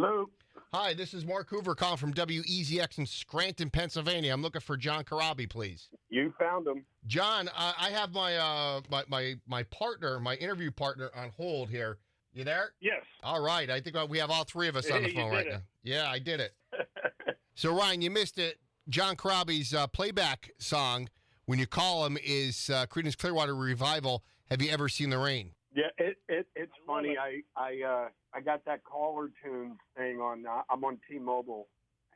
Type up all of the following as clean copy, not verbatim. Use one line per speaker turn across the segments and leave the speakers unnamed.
Hello.
Hi, this is Mark Hoover calling from WEZX in Scranton, Pennsylvania. I'm looking for John Corabi, please.
You found him.
John, I have my partner, my interview partner, on hold here. You there?
Yes.
All right. I think we have all three of us on the
You
phone
did
right
it.
now. Yeah, I did it. So Ryan, you missed it. John Corabi's playback song, "When You Call Him," is Creedence Clearwater Revival. Have you ever seen the rain?
Yeah, it's funny. I got that caller tunes thing on. I'm on T-Mobile,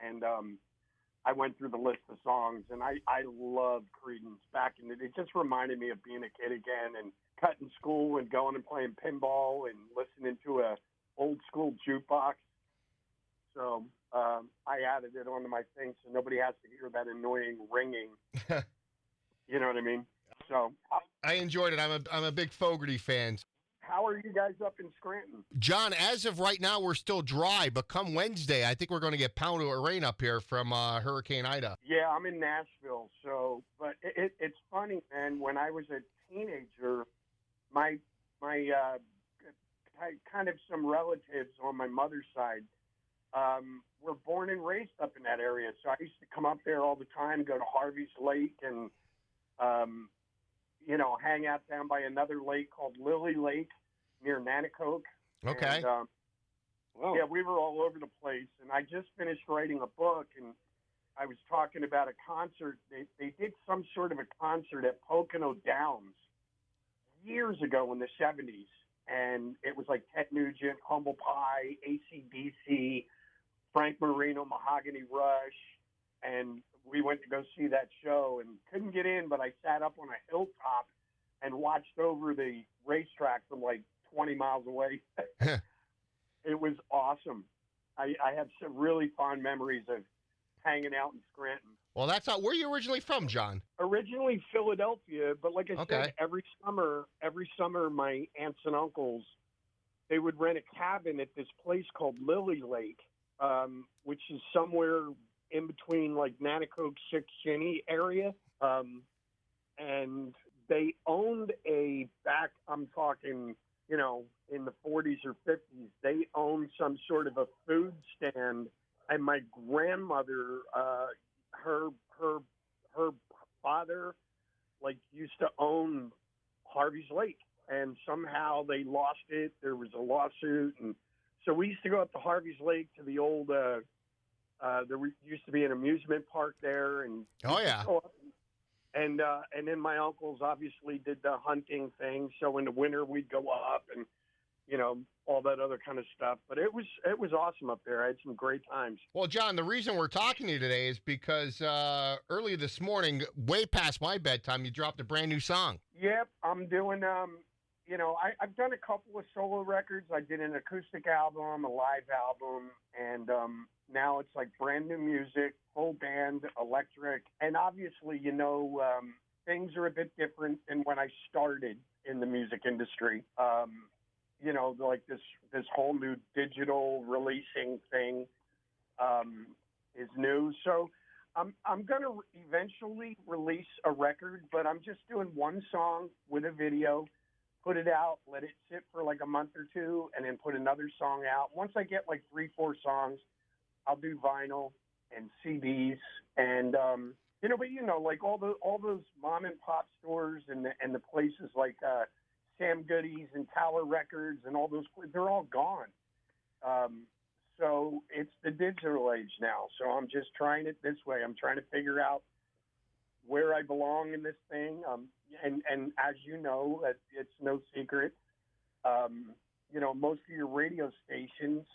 and I went through the list of songs, and I love Creedence back in the day. It just reminded me of being a kid again and cutting school and going and playing pinball and listening to a old school jukebox. So I added it onto my thing so nobody has to hear that annoying ringing. You know what I mean? So
I enjoyed it. I'm a big Fogerty fan.
how are you guys up in Scranton?
John, as of right now, we're still dry, but come Wednesday, I think we're going to get pounded with rain up here from Hurricane Ida.
Yeah, I'm in Nashville. So, but it's funny, man. When I was a teenager, my kind of some relatives on my mother's side were born and raised up in that area. So I used to come up there all the time, go to Harvey's Lake, and hang out down by another lake called Lily Lake near Nanacoke.
Okay.
And, yeah, we were all over the place. And I just finished writing a book, and I was talking about a concert. They did some sort of a concert at Pocono Downs years ago in the 70s. And it was like Ted Nugent, Humble Pie, AC/DC, Frank Marino, Mahogany Rush. And we went to go see that show and couldn't get in, but I sat up on a hilltop and watched over the racetrack from like 20 miles away. It was awesome. I have some really fond memories of hanging out in Scranton.
Well, that's not where you originally from, John.
Originally Philadelphia, but like I
Okay.
said, every summer, my aunts and uncles, they would rent a cabin at this place called Lily Lake, which is somewhere in between like Nanacoke, Six Chinny area. And they owned I'm talking, in the 40s or 50s, they owned some sort of a food stand. And my grandmother, her father, used to own Harvey's Lake. And somehow they lost it. There was a lawsuit. And so we used to go up to Harvey's Lake to the old, there used to be an amusement park there. And
Oh, yeah.
And then my uncles obviously did the hunting thing. So in the winter we'd go up and, all that other kind of stuff. But it was awesome up there. I had some great times.
Well, John, the reason we're talking to you today is because early this morning, way past my bedtime, you dropped a brand new song.
Yep, I'm doing, I've done a couple of solo records. I did an acoustic album, a live album, and now it's like brand new music, full band, electric. And obviously, things are a bit different than when I started in the music industry. Like this whole new digital releasing thing is new. So I'm going to eventually release a record, but I'm just doing one song with a video, put it out, let it sit for like a month or two, and then put another song out. Once I get like 3-4 songs, I'll do vinyl and CDs, and like all those mom and pop stores and the places like Sam Goody's and Tower Records and all those, they're all gone. So it's the digital age now. So I'm just trying it this way. I'm trying to figure out where I belong in this thing. And as you know, it's no secret. Most of your radio stations,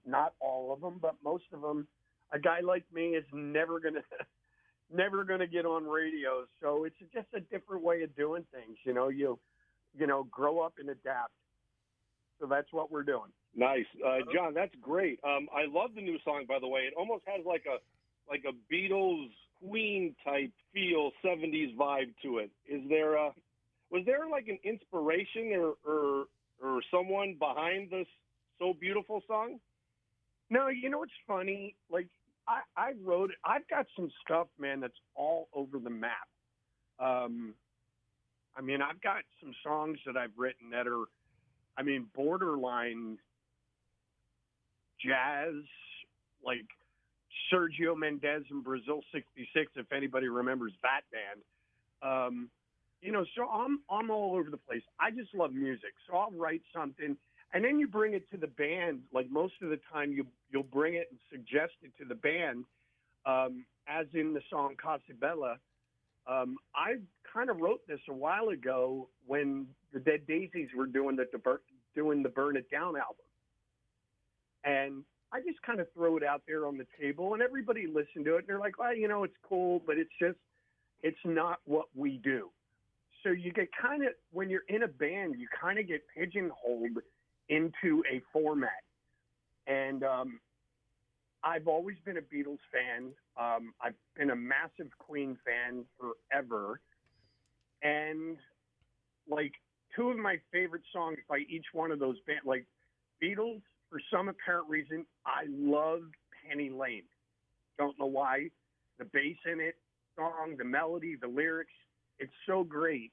not all of them, but most of them, a guy like me is never gonna get on radio. So it's just a different way of doing things. Grow up and adapt. So that's what we're doing.
Nice, John. That's great. I love the new song, by the way. It almost has like a Beatles Queen type feel, 70s vibe to it. Was there like an inspiration or someone behind this So Beautiful song?
No, it's funny. Like I wrote it. I've got some stuff, man, that's all over the map. I've got some songs that I've written that are, borderline jazz, like Sergio Mendes and Brazil '66, if anybody remembers that band. So I'm all over the place. I just love music, so I'll write something, and then you bring it to the band. Like most of the time, you'll bring it and suggest it to the band, as in the song Casa Bella. I kind of wrote this a while ago when the Dead Daisies were doing the Burn It Down album, and I just kind of throw it out there on the table, and everybody listened to it, and they're like, well, it's cool, but it's not what we do. So you get kind of, when you're in a band, you kind of get pigeonholed into a format. And I've always been a Beatles fan. I've been a massive Queen fan forever. And like two of my favorite songs by each one of those bands, like Beatles, for some apparent reason, I love Penny Lane. Don't know why. The bass in it, song, the melody, the lyrics, it's so great.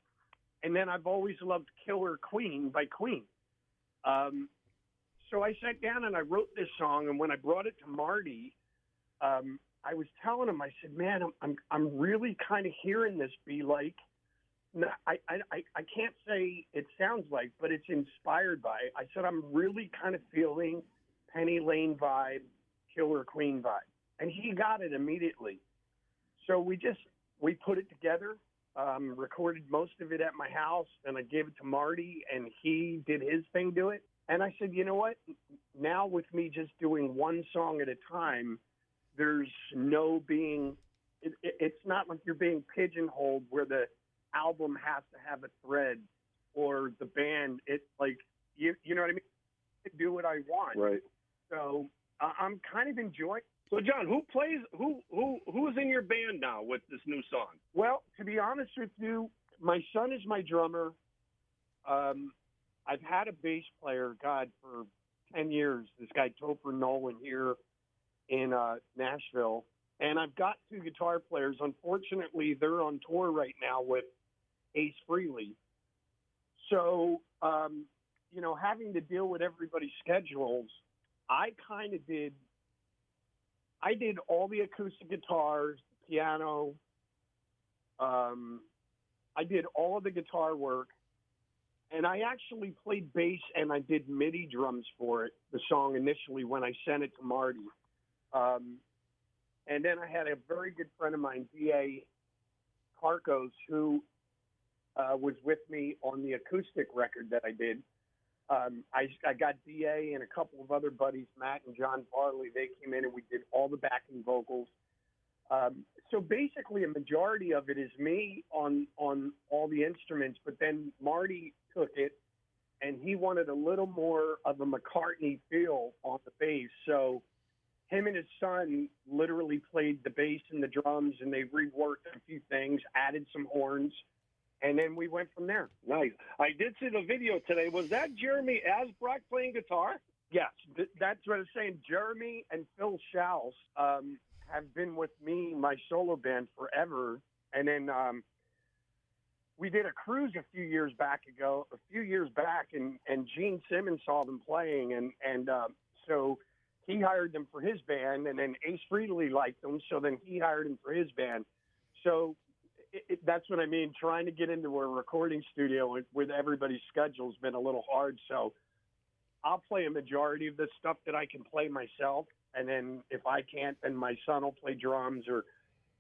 And then I've always loved Killer Queen by Queen. So I sat down and I wrote this song, and when I brought it to Marty, I was telling him, I said, man, I'm really kind of hearing this be like, no, I can't say it sounds like, but it's inspired by it. I said, I'm really kind of feeling Penny Lane vibe, Killer Queen vibe. And he got it immediately. So we put it together, recorded most of it at my house, and I gave it to Marty, and he did his thing to it. And I said, you know what? Now with me just doing one song at a time, there's no being, it's not like you're being pigeonholed where the album has to have a thread or the band. It's like, you know what I mean? I can do what I want.
Right.
So I'm kind of enjoying.
So John, who's in your band now with this new song?
Well, to be honest with you, my son is my drummer. I've had a bass player, for 10 years, this guy Topher Nolan here in Nashville. And I've got two guitar players. Unfortunately, they're on tour right now with Ace Frehley. So, having to deal with everybody's schedules, I did all the acoustic guitars, the piano. I did all of the guitar work. And I actually played bass, and I did MIDI drums for it, the song initially, when I sent it to Marty. And then I had a very good friend of mine, D.A. Carcos, who was with me on the acoustic record that I did. I got D.A. and a couple of other buddies, Matt and John Farley. They came in, and we did all the backing vocals. So basically, a majority of it is me on all the instruments, but then Marty took it, and he wanted a little more of a McCartney feel on the bass. So him and his son literally played the bass and the drums, and they reworked a few things, added some horns, and then we went from there.
Nice. I did see the video today. Was that Jeremy Asbrock playing guitar?
Yes, that's what I was saying. Jeremy and Phil Schaus have been with me, my solo band, forever. And then we did a cruise a few years back, and Gene Simmons saw them playing, and so he hired them for his band, and then Ace Frehley liked them, so then he hired them for his band. So that's what I mean, trying to get into a recording studio with everybody's schedule has been a little hard, so I'll play a majority of the stuff that I can play myself, and then if I can't, then my son will play drums, or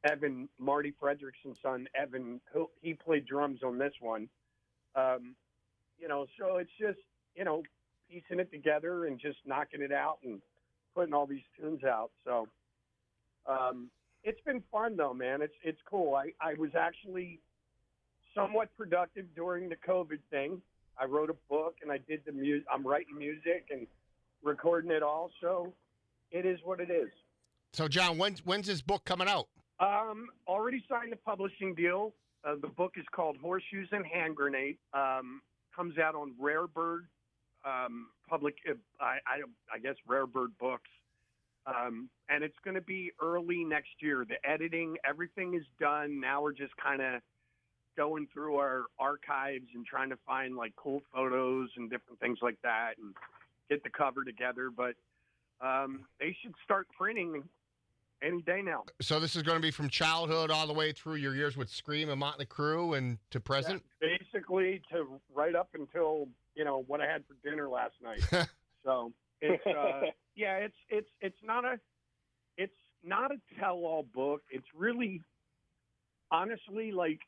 Evan, Marty Fredrickson's son, Evan, he played drums on this one. So it's just, piecing it together and just knocking it out and putting all these tunes out. So it's been fun, though, man. It's cool. I was actually somewhat productive during the COVID thing. I wrote a book, and I did the music. I'm writing music and recording it all. So it is what it is.
So, John, when's this book coming out?
Already signed a publishing deal. The book is called Horseshoes and Hand Grenade. Comes out on Rare Bird I guess Rare Bird Books. And it's going to be early next year. The editing, everything is done. Now we're just kind of going through our archives and trying to find like cool photos and different things like that and get the cover together. But they should start printing any day now.
So this is going to be from childhood all the way through your years with Scream and Motley Crue and to present?
Yeah, basically to right up until, what I had for dinner last night. So it's, it's not a tell-all book. It's really, honestly, like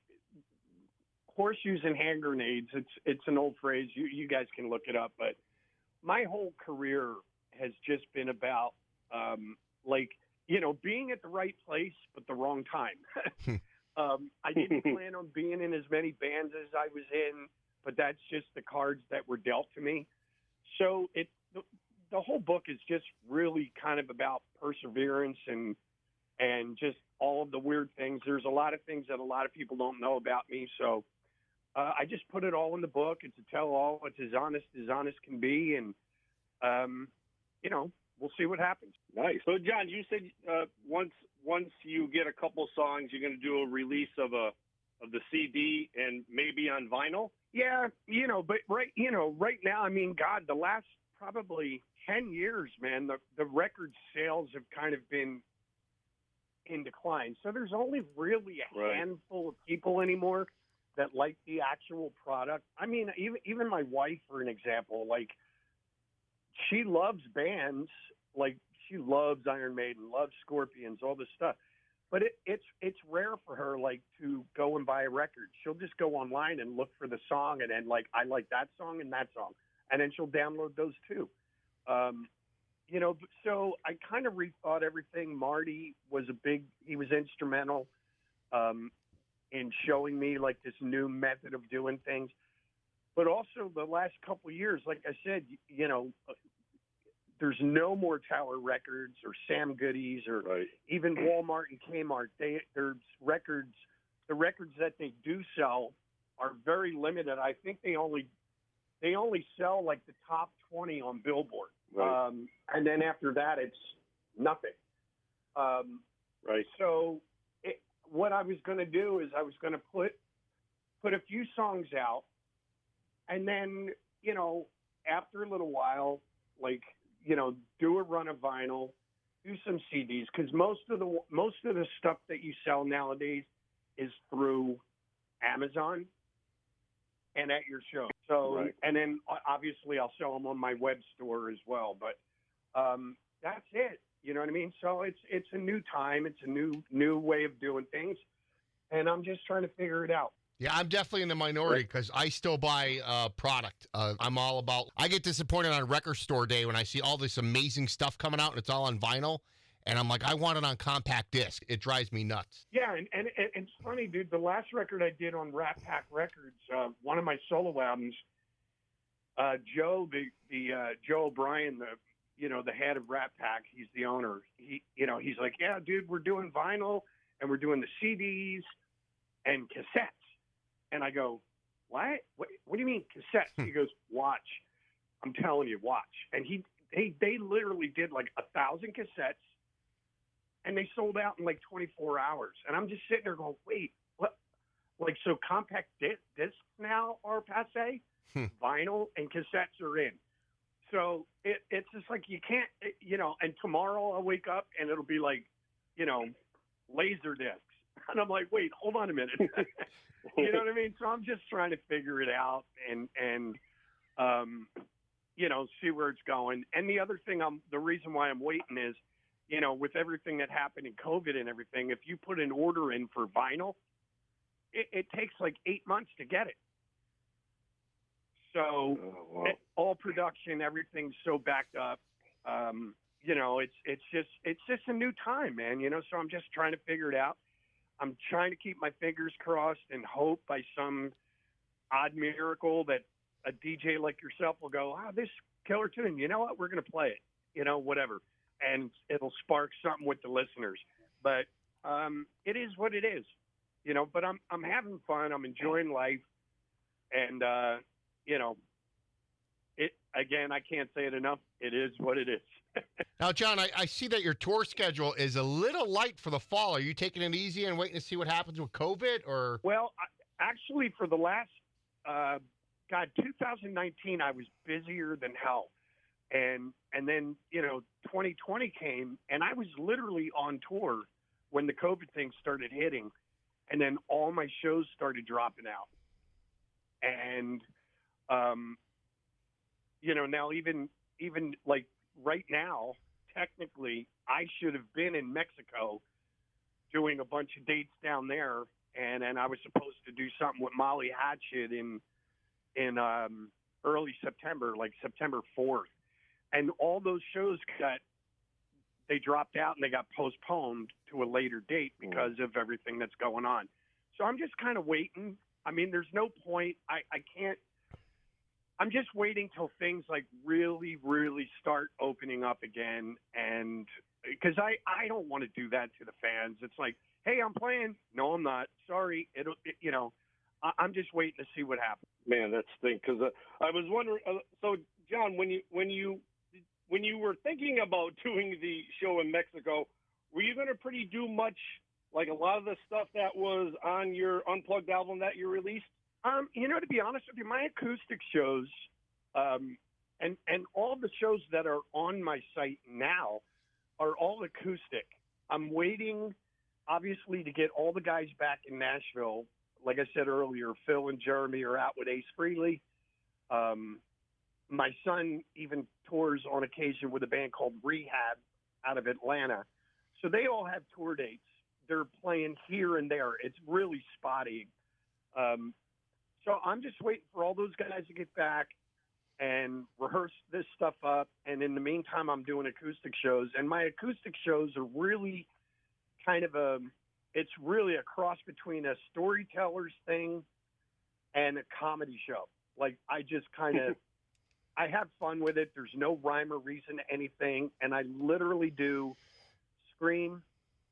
horseshoes and hand grenades. It's an old phrase. You guys can look it up, but my whole career has just been about, being at the right place, but the wrong time. I didn't plan on being in as many bands as I was in, but that's just the cards that were dealt to me. So the whole book is just really kind of about perseverance and just all of the weird things. There's a lot of things that a lot of people don't know about me. So I just put it all in the book. It's a tell-all. It's as honest can be. And, we'll see what happens.
Nice. So, John, you said once you get a couple songs, you're going to do a release of the CD and maybe on vinyl.
Yeah, but right now, I mean, God, the last probably 10 years, man, the record sales have kind of been in decline. So there's only really a handful of people anymore that like the actual product. I mean, even my wife, for an example, like, she loves bands, like she loves Iron Maiden, loves Scorpions, all this stuff. But it's rare for her, like, to go and buy a record. She'll just go online and look for the song, and then, like, I like that song and that song. And then she'll download those too. So I kind of rethought everything. Marty was he was instrumental in showing me, like, this new method of doing things. But also the last couple of years, like I said, there's no more Tower Records or Sam Goody's or even Walmart and Kmart. There's records. The records that they do sell are very limited. I think they only sell like the top 20 on Billboard, and then after that, it's nothing. So what I was going to do is I was going to put a few songs out. And then, after a little while, like, do a run of vinyl, do some CDs, because most of the stuff that you sell nowadays is through Amazon and at your show. So, and then obviously I'll sell them on my web store as well. But that's it. You know what I mean? So it's a new time. It's a new way of doing things, and I'm just trying to figure it out.
Yeah, I'm definitely in the minority because I still buy product. I'm all about. I get disappointed on record store day when I see all this amazing stuff coming out and it's all on vinyl, and I'm like, I want it on compact disc. It drives me nuts.
Yeah, and it's funny, dude. The last record I did on Rat Pack Records, one of my solo albums, Joe O'Brien, the head of Rat Pack, he's the owner. He's like, yeah, dude, we're doing vinyl and we're doing the CDs and cassettes. And I go, what? What do you mean cassettes? He goes, watch. I'm telling you, watch. And they literally did like 1,000 cassettes, and they sold out in like 24 hours. And I'm just sitting there going, wait, what? Like, so compact discs now are passé? Vinyl and cassettes are in. So it's just like you can't, and tomorrow I'll wake up and it'll be like, laser discs. And I'm like, wait, hold on a minute. You know what I mean? So I'm just trying to figure it out and see where it's going. And the other thing, the reason why I'm waiting is, with everything that happened in COVID and everything, if you put an order in for vinyl, it takes like 8 months to get it. So all production, everything's so backed up. It's just a new time, man. So I'm just trying to figure it out. I'm trying to keep my fingers crossed and hope by some odd miracle that a DJ like yourself will go, this killer tune, you know what? We're going to play it, whatever. And it'll spark something with the listeners. But it is what it is, but I'm having fun. I'm enjoying life. And, again, I can't say it enough. It is what it is.
Now, John, I see that your tour schedule is a little light for the fall. Are you taking it easy and waiting to see what happens with COVID? Or
Well, actually, for the last, 2019, I was busier than hell. And then 2020 came, and I was literally on tour when the COVID thing started hitting, and then all my shows started dropping out. And now even like right now, technically, I should have been in Mexico doing a bunch of dates down there, and then I was supposed to do something with Molly Hatchet in early September, like September 4th. And all those shows they dropped out and they got postponed to a later date because of everything that's going on. So I'm just kind of waiting. I mean, there's no point. I can't. I'm just waiting till things like really, really start opening up again. And because I don't want to do that to the fans. It's like, hey, I'm playing. No, I'm not. Sorry. I'm just waiting to see what happens.
Man, that's the thing. Because I was wondering. So, John, when you were thinking about doing the show in Mexico, were you going to do much like a lot of the stuff that was on your Unplugged album that you released?
To be honest with you, my acoustic shows, and all the shows that are on my site now are all acoustic. I'm waiting, obviously, to get all the guys back in Nashville. Like I said earlier, Phil and Jeremy are out with Ace Frehley. My son even tours on occasion with a band called Rehab out of Atlanta. So they all have tour dates. They're playing here and there. It's really spotty. So I'm just waiting for all those guys to get back and rehearse this stuff up. And in the meantime, I'm doing acoustic shows. And my acoustic shows are really kind of it's really a cross between a storyteller's thing and a comedy show. Like, I just kind of, I have fun with it. There's no rhyme or reason to anything. And I literally do Scream,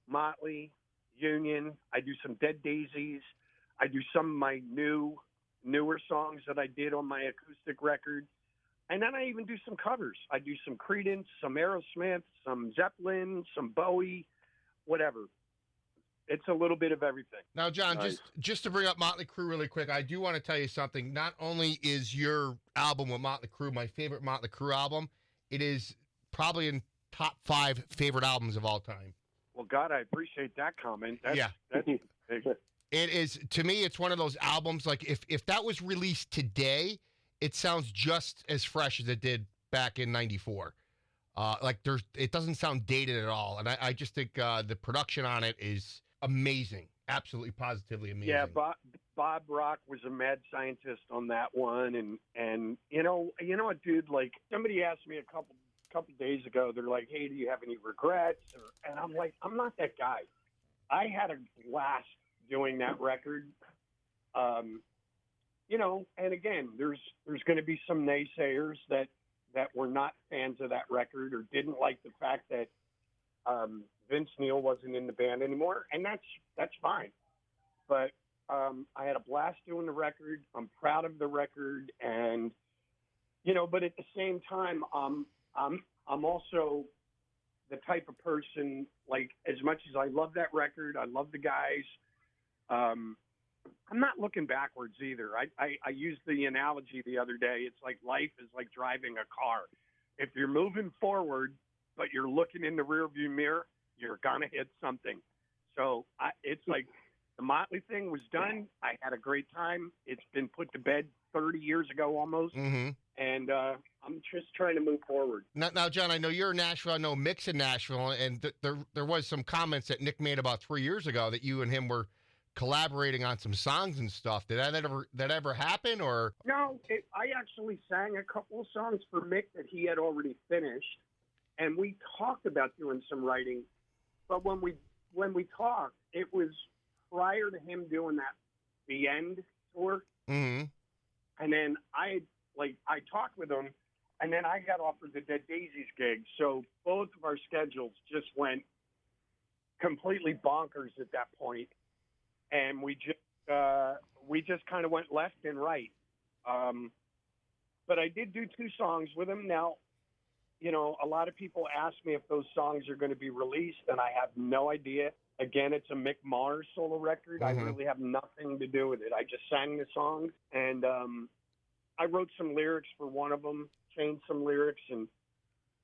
Motley, Union. I do some Dead Daisies. I do some of my newer songs that I did on my acoustic record. And then I even do some covers. I do some Creedence, some Aerosmith, some Zeppelin, some Bowie, whatever. It's a little bit of everything.
Now, John,
Nice.
just to bring up Motley Crue really quick, I do want to tell you something. Not only is your album with Motley Crue my favorite Motley Crue album, it is probably in top 5 favorite albums of all time.
Well, God, I appreciate that comment. That's big.
It is, to me, it's one of those albums, like if that was released today, it sounds just as fresh as it did back in 94. It doesn't sound dated at all. And I just think the production on it is amazing. Absolutely, positively amazing.
Yeah, Bob Rock was a mad scientist on that one. And you know what, dude, like, somebody asked me a couple days ago, they're like, hey, do you have any regrets? And I'm like, I'm not that guy. I had a blast doing that record. And again, there's going to be some naysayers that were not fans of that record or didn't like the fact that Vince Neil wasn't in the band anymore, and that's fine. But I had a blast doing the record. I'm proud of the record, and but at the same time, I'm also the type of person, like, as much as I love that record, I love the guys. I'm not looking backwards either. I used the analogy the other day. It's like life is like driving a car. If you're moving forward, but you're looking in the rearview mirror, you're going to hit something. So it's like the Motley thing was done. I had a great time. It's been put to bed 30 years ago almost.
Mm-hmm.
And I'm just trying to move forward.
Now, John, I know you're in Nashville. I know Mick's in Nashville. And there was some comments that Nick made about 3 years ago that you and him were collaborating on some songs and stuff. Did that ever happen, or?
No, I actually sang a couple of songs for Mick that he had already finished, and we talked about doing some writing. But when we talked, it was prior to him doing that The End tour.
Mm-hmm.
And then I talked with him, and then I got offered the Dead Daisies gig. So both of our schedules just went completely bonkers at that point. And we just kind of went left and right. But I did do 2 songs with him. Now, a lot of people ask me if those songs are going to be released, and I have no idea. Again, it's a Mick Mars solo record.
Mm-hmm.
I really have nothing to do with it. I just sang the songs, and I wrote some lyrics for one of them, changed some lyrics, and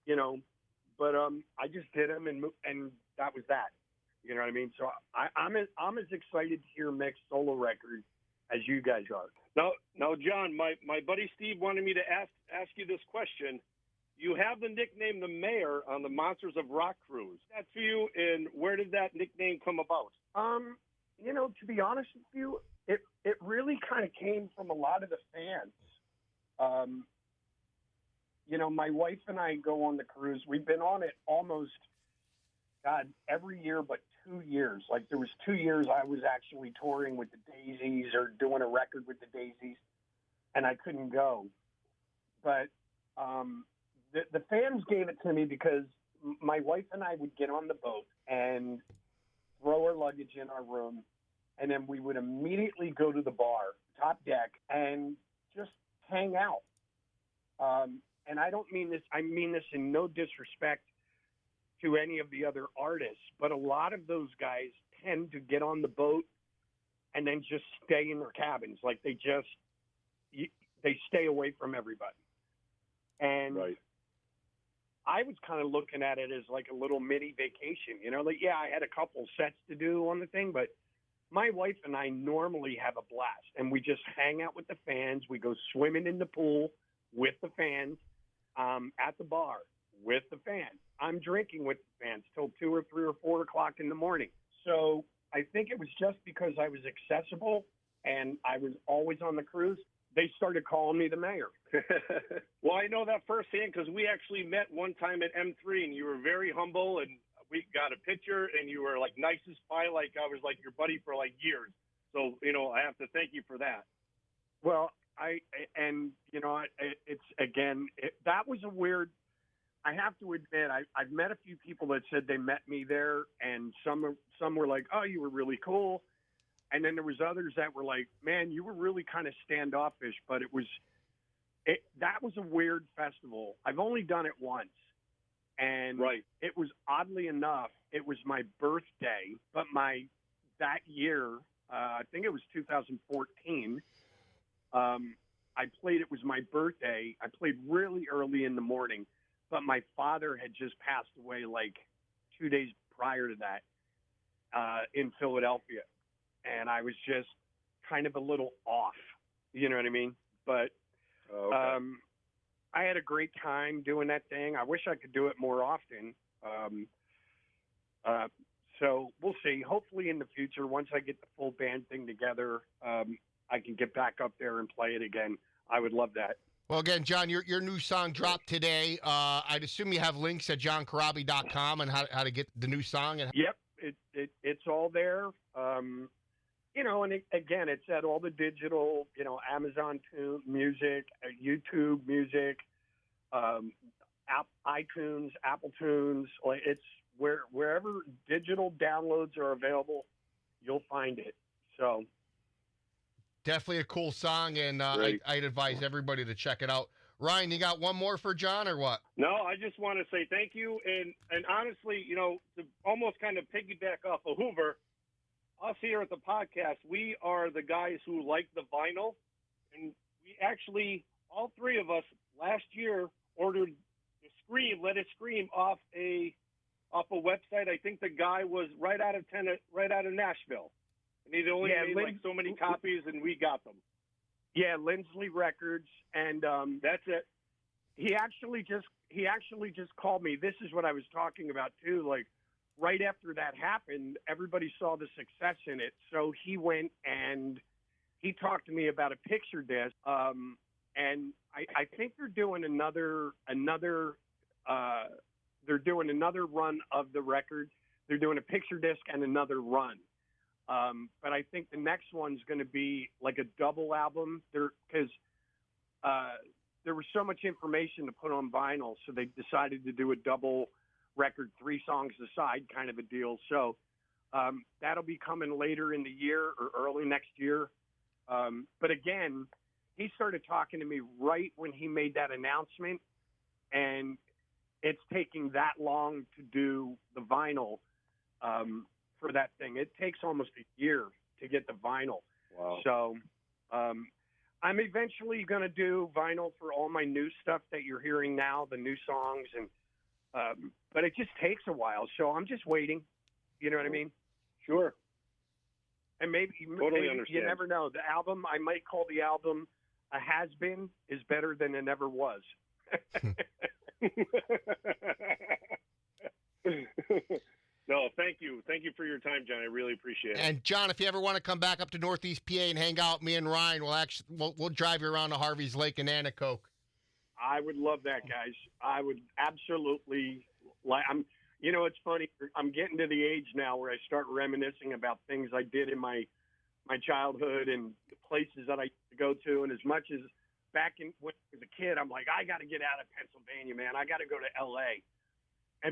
you know, but I just did them and that was that. You know what I mean? So I'm as excited to hear Mick's solo record as you guys are.
Now, John, my buddy Steve wanted me to ask you this question. You have the nickname the Mayor on the Monsters of Rock cruise. That's for you, and where did that nickname come about?
You know, to be honest with you, it really kind of came from a lot of the fans. You know, my wife and I go on the cruise. We've been on it almost, God, every year but 2 years. Like there was 2 years I was actually touring with the Daisies or doing a record with the Daisies, and I couldn't go. But the fans gave it to me because my wife and I would get on the boat and throw our luggage in our room, and then we would immediately go to the bar, top deck, and just hang out. And I don't mean this, I mean this in no disrespect to any of the other artists, but a lot of those guys tend to get on the boat and then just stay in their cabins. Like they stay away from everybody. And
right.
I was kind of looking at it as like a little mini vacation, you know, like, yeah, I had a couple sets to do on the thing, but my wife and I normally have a blast and we just hang out with the fans. We go swimming in the pool with the fans, at the bar with the fans. I'm drinking with the fans till 2 or 3 or 4 o'clock in the morning. So I think it was just because I was accessible and I was always on the cruise. They started calling me the Mayor.
Well, I know that firsthand because we actually met one time at M3, and you were very humble, and we got a picture, and you were like nice as pie, like I was like your buddy for like years. So, you know, I have to thank you for that.
Well, that was a weird. I have to admit, I've met a few people that said they met me there, and some were like, "Oh, you were really cool," and then there was others that were like, "Man, you were really kind of standoffish." But that was a weird festival. I've only done it once, and
right.
It was oddly enough, it was my birthday, but that year, I think it was 2014. I played. It was my birthday. I played really early in the morning. But my father had just passed away like 2 days prior to that in Philadelphia. And I was just kind of a little off, you know what I mean? But I had a great time doing that thing. I wish I could do it more often. So we'll see. Hopefully in the future, once I get the full band thing together, I can get back up there and play it again. I would love that.
Well, again, John, your new song dropped today. I'd assume you have links at johncorabi.com and how to get the new song. And
Yep, it's all there. You know, and again, it's at all the digital, you know, Amazon Music, YouTube Music, iTunes, Apple Tunes. Like it's wherever digital downloads are available, you'll find it. So.
Definitely a cool song, and I'd advise everybody to check it out. Ryan, you got one more for John or what?
No, I just want to say thank you. And honestly, you know, to almost kind of piggyback off of Hoover, us here at the podcast, we are the guys who like the vinyl. And we actually, all three of us, last year ordered the Scream, Let It Scream off a website. I think the guy was right out of Nashville. And he'd only made like so many copies, and we got them.
Yeah, Lindsley Records, and
that's it.
He actually just called me. This is what I was talking about too. Like right after that happened, everybody saw the success in it, so he went and he talked to me about a picture disc. And I think they're doing another run of the record. They're doing a picture disc and another run. But I think the next one's going to be like a double album because there was so much information to put on vinyl. So they decided to do a double record, 3 songs aside kind of a deal. So that'll be coming later in the year or early next year. But again, he started talking to me right when he made that announcement, and it's taking that long to do the vinyl. For that thing, it takes almost a year to get the vinyl.
Wow.
So I'm eventually going to do vinyl for all my new stuff that you're hearing now, the new songs, and But it just takes a while, so I'm just waiting. You know what I mean?
Sure.
And maybe
Totally understand.
you never know. The album, I might call the album "A Has Been" is better than it never was.
No, thank you. Thank you for your time, John. I really appreciate it.
And John, if you ever want to come back up to Northeast PA and hang out, me and Ryan we'll drive you around to Harvey's Lake and Anacoke.
I would love that, guys. I would absolutely it's funny. I'm getting to the age now where I start reminiscing about things I did in my childhood and the places that I used to go to. And as much as back when I was a kid, I'm like, I got to get out of Pennsylvania, man. I got to go to L.A.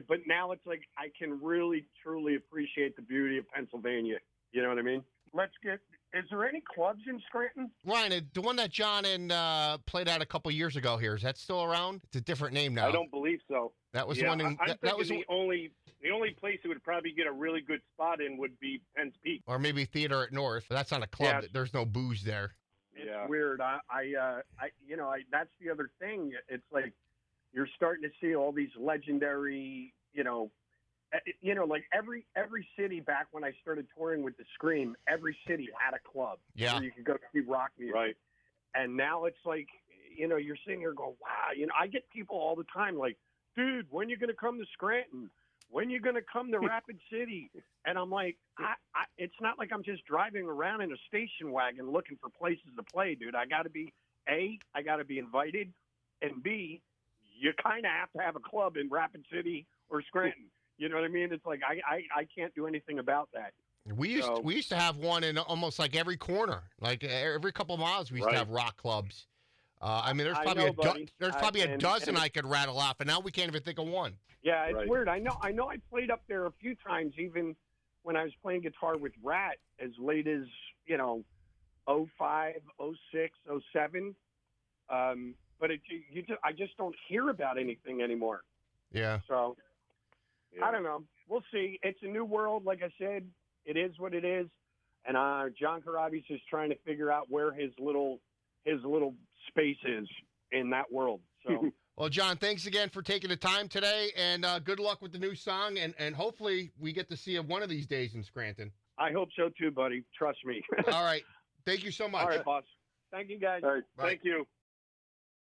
But now it's like I can really, truly appreciate the beauty of Pennsylvania. You know what I mean? Is there any clubs in Scranton?
Ryan, the one that John and played at a couple years ago here, is that still around? It's a different name now.
I don't believe so.
That was
Yeah,
one.
that was the only place it would probably get a really good spot in would be Penn's Peak,
or maybe Theater at North. But that's not a club.
Yeah.
There's no booze there.
It's weird. That's the other thing. It's like you're starting to see all these legendary, like every city back when I started touring with the Scream, every city had a club where you could go see rock music.
Right.
And now it's like, you're sitting here going, wow. I get people all the time like, dude, when you going to come to Scranton? When you going to come to Rapid City? And I'm like, it's not like I'm just driving around in a station wagon looking for places to play, dude. I got to be, A, I got to be invited, and B, you kind of have to have a club in Rapid City or Scranton. You know what I mean? It's like I can't do anything about that.
We used to have one in almost like every corner, like every couple of miles. We used to have rock clubs. There's probably a dozen I could rattle off, and now we can't even think of one.
Yeah, it's weird. I know. I played up there a few times, even when I was playing guitar with Rat, as late as 05, 06, 07. But I just don't hear about anything anymore.
Yeah.
So I don't know. We'll see. It's a new world, like I said. It is what it is, and John Corabi's just trying to figure out where his little space is in that world. So.
Well, John, thanks again for taking the time today, and good luck with the new song, and hopefully we get to see you one of these days in Scranton.
I hope so too, buddy. Trust me.
All right. Thank you so much.
All right, boss. Thank you, guys.
All right.
Bye.
Thank you.